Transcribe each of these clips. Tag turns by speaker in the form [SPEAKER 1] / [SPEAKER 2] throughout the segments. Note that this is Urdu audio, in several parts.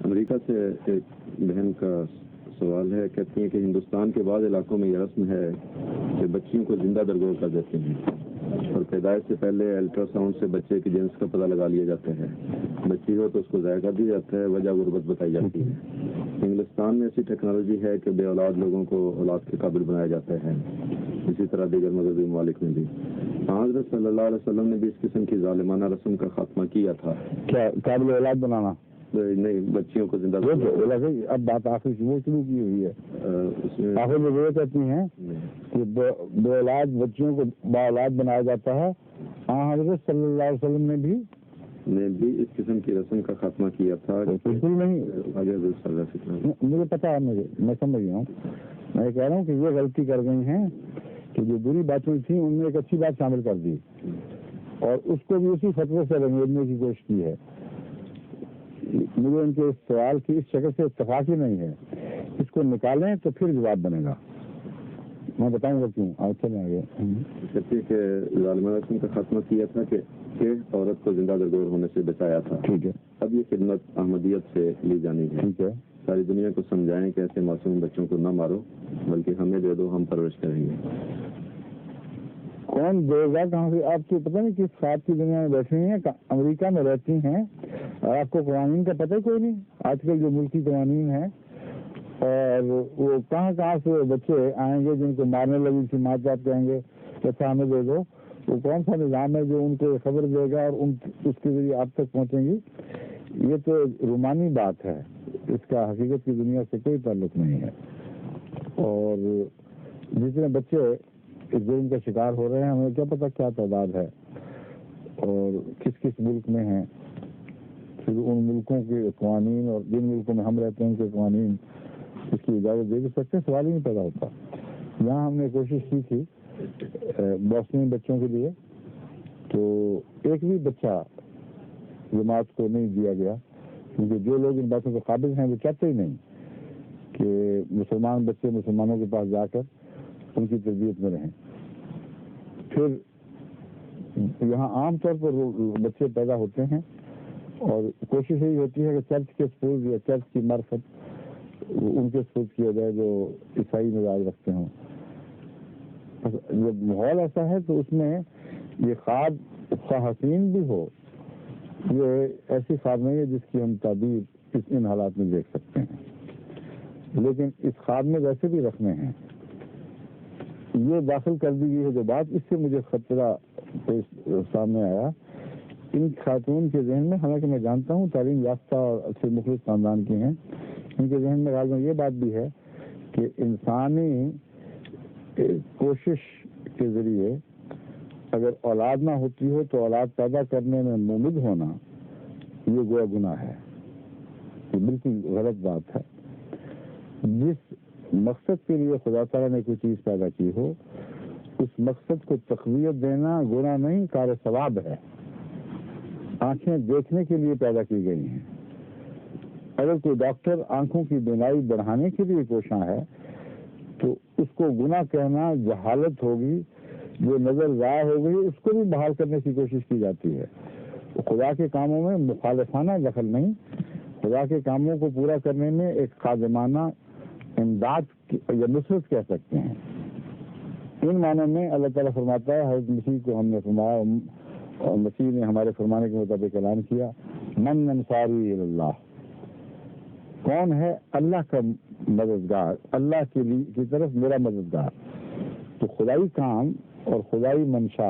[SPEAKER 1] امریکہ سے ایک بہن کا سوال ہے، کہتی ہیں کہ ہندوستان کے بعض علاقوں میں یہ رسم ہے کہ بچیوں کو زندہ درگور کر دیتے ہیں اور پیدائش سے پہلے الٹرا ساؤنڈ سے بچے کی جنس کا پتہ لگا لیا جاتا ہے. بچی ہو تو اس کو ضائع کر دیا جاتا ہے، وجہ غربت بتائی جاتی ہے. انگلستان میں ایسی ٹیکنالوجی ہے کہ بے اولاد لوگوں کو اولاد کے قابل بنایا جاتا ہے. اسی طرح دیگر مذہبی ممالک میں بھی. حضرت صلی اللہ علیہ وسلم نے بھی اس قسم کی ظالمانہ رسم کا خاتمہ کیا تھا.
[SPEAKER 2] کیا قابل اولاد بنانا؟
[SPEAKER 1] نہیں، بچیوں کو زندہ.
[SPEAKER 2] اب بات آخر وہ شروع کی ہوئی ہے. آخر میں وہ کہتی ہیں کہ بے اولاد بچیوں کو با اولاد بنایا جاتا ہے. حضرت صلی اللہ علیہ وسلم نے بھی
[SPEAKER 1] اس قسم کی رسم کا خاتمہ کیا تھا.
[SPEAKER 2] بالکل نہیں، مجھے پتا ہے، میں سمجھ گیا ہوں. میں کہہ رہا ہوں کہ یہ غلطی کر گئی ہیں کہ جو بری باتیں تھیں ان میں ایک اچھی بات شامل کر دی اور اس کو بھی اسی فتوے سے رنگیرنے کی کوشش کی ہے. مجھے ان کے اس سوال کی اس شکل سے اتفاق ہی نہیں ہے. اس کو نکالیں تو پھر جواب بنے گا. میں بتاؤں گا کیوں. آج چلیں آگے.
[SPEAKER 1] کہتی ہے کہ ظالمانہ رسم کا خاتمہ کیا تھا کہ عورت کو زندہ درگور ہونے سے بچایا تھا.
[SPEAKER 2] ٹھیک ہے.
[SPEAKER 1] اب یہ خدمت احمدیت سے لی جانی ہے.
[SPEAKER 2] ٹھیک ہے.
[SPEAKER 1] ساری دنیا کو سمجھائیں کہ ایسے معصوم بچوں کو نہ مارو، بلکہ ہمیں دے دو، ہم پرورش کریں گے.
[SPEAKER 2] کون دے گا؟ کہاں سے؟ آپ کو پتہ نہیں کس خواب کی دنیا میں بیٹھے ہیں. امریکہ میں رہتی ہیں اور آپ کو قوانین کا پتہ کوئی نہیں. آج کل جو ملکی قوانین ہیں اور وہ کہاں سے بچے آئیں گے جن کو مارنے لگی تھی ماں باپ کہیں گے اچھا ہمیں دے دو. وہ کون سا نظام ہے جو ان کو خبر دے گا اور اس کے ذریعے آپ تک پہنچیں گی؟ یہ تو رومانی بات ہے. اس کا حقیقت کی دنیا سے کوئی تعلق نہیں ہے. اور جتنے بچے اس جرم کا شکار ہو رہے ہیں ہمیں کیا پتہ کیا تعداد ہے اور کس کس ملک میں ہیں. پھر ان ملکوں کے قوانین اور جن ملکوں میں ہم رہتے ہیں ان کے قوانین اس کی اجازت دے سکتے ہیں؟ سوال ہی نہیں پیدا ہوتا. یہاں ہم نے کوشش کی تھی بوسنین بچوں کے لیے، تو ایک بھی بچہ جماعت کو نہیں دیا گیا کیونکہ جو لوگ ان باتوں کے قابل ہیں وہ چاہتے ہی نہیں کہ مسلمان بچے مسلمانوں کے پاس جا کر ان کی تربیت میں رہیں. پھر یہاں عام طور پر بچے پیدا ہوتے ہیں اور کوشش یہی ہوتی ہے کہ چرچ کے اسکول یا چرچ کی معرفت ان کے اسکول کیا جائے جو عیسائی مزاج رکھتے ہوں. جب ماحول ایسا ہے تو اس میں یہ خواب حسین بھی ہو، یہ ایسی خواب نہیں ہے جس کی ہم تعبیر ان حالات میں دیکھ سکتے ہیں. لیکن اس خواب میں ویسے بھی رکھنے ہیں. یہ داخل کر دی گئی ہے جو بات، اس سے مجھے خطرہ سامنے آیا. ان خاتون کے ذہن میں، حالانکہ میں جانتا ہوں تعلیم یافتہ اور اچھے مخلص خاندان کی ہیں، ان کے ذہن میں غالباً یہ بات بھی ہے کہ انسانی کوشش کے ذریعے اگر اولاد نہ ہوتی ہو تو اولاد پیدا کرنے میں ممد ہونا یہ گویا گناہ ہے. یہ بالکل غلط بات ہے. جس مقصد کے لیے خدا تعالیٰ نے کوئی چیز پیدا کی ہو اس مقصد کو تقویت دینا گناہ نہیں، کار ثواب ہے. آنکھیں دیکھنے کے لیے پیدا کی گئی ہیں. اگر کوئی ڈاکٹر آنکھوں کی بینائی بڑھانے کے لیے کوشاں ہے تو اس کو گناہ کہنا جہالت ہوگی. جو نظر ضائع ہو گئی اس کو بھی بحال کرنے کی کوشش کی جاتی ہے. خدا کے کاموں میں مخالفانہ دخل نہیں، خدا کے کاموں کو پورا کرنے میں ایک خادمانہ امداد یا نصرت کہہ سکتے ہیں. ان معنوں میں اللہ تعالیٰ فرماتا ہے، حضرت مسیح کو ہم نے فرمایا اور مسیح نے ہمارے فرمانے کے مطابق اعلان کیا، من انصاری اللہ، کون ہے اللہ کا مددگار، اللہ کی طرف میرا مددگار. تو خدائی کام اور خدائی منشا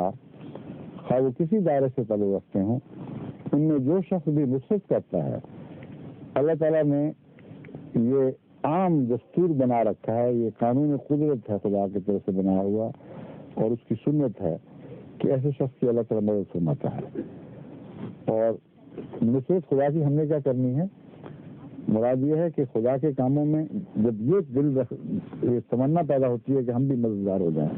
[SPEAKER 2] خواہ وہ کسی دائرے سے تعلق رکھتے ہوں، ان میں جو شخص بھی نصرت کرتا ہے، اللہ تعالیٰ نے یہ عام دستور بنا رکھا ہے، یہ قانون قدرت ہے خدا کی طرف سے بنایا ہوا اور اس کی سنت ہے کہ ایسے شخص کی اللہ تعالیٰ مدد فرماتا ہے. اور نصرت خدا کی ہم نے کیا کرنی ہے؟ مراد یہ ہے کہ خدا کے کاموں میں جب یہ تمنا پیدا ہوتی ہے کہ ہم بھی مددگار ہو جائیں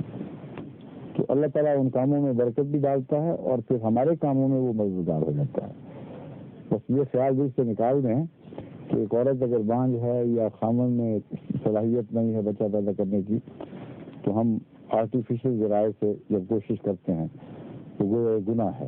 [SPEAKER 2] تو اللہ تعالیٰ ان کاموں میں برکت بھی ڈالتا ہے اور پھر ہمارے کاموں میں وہ مددگار ہو جاتا ہے. بس یہ خیال دل سے نکال دیں کہ ایک عورت اگر بانجھ ہے یا خامن میں صلاحیت نہیں ہے بچہ پیدا کرنے کی تو ہم آرٹیفیشل ذرائع سے جب کوشش کرتے ہیں تو وہ گناہ ہے.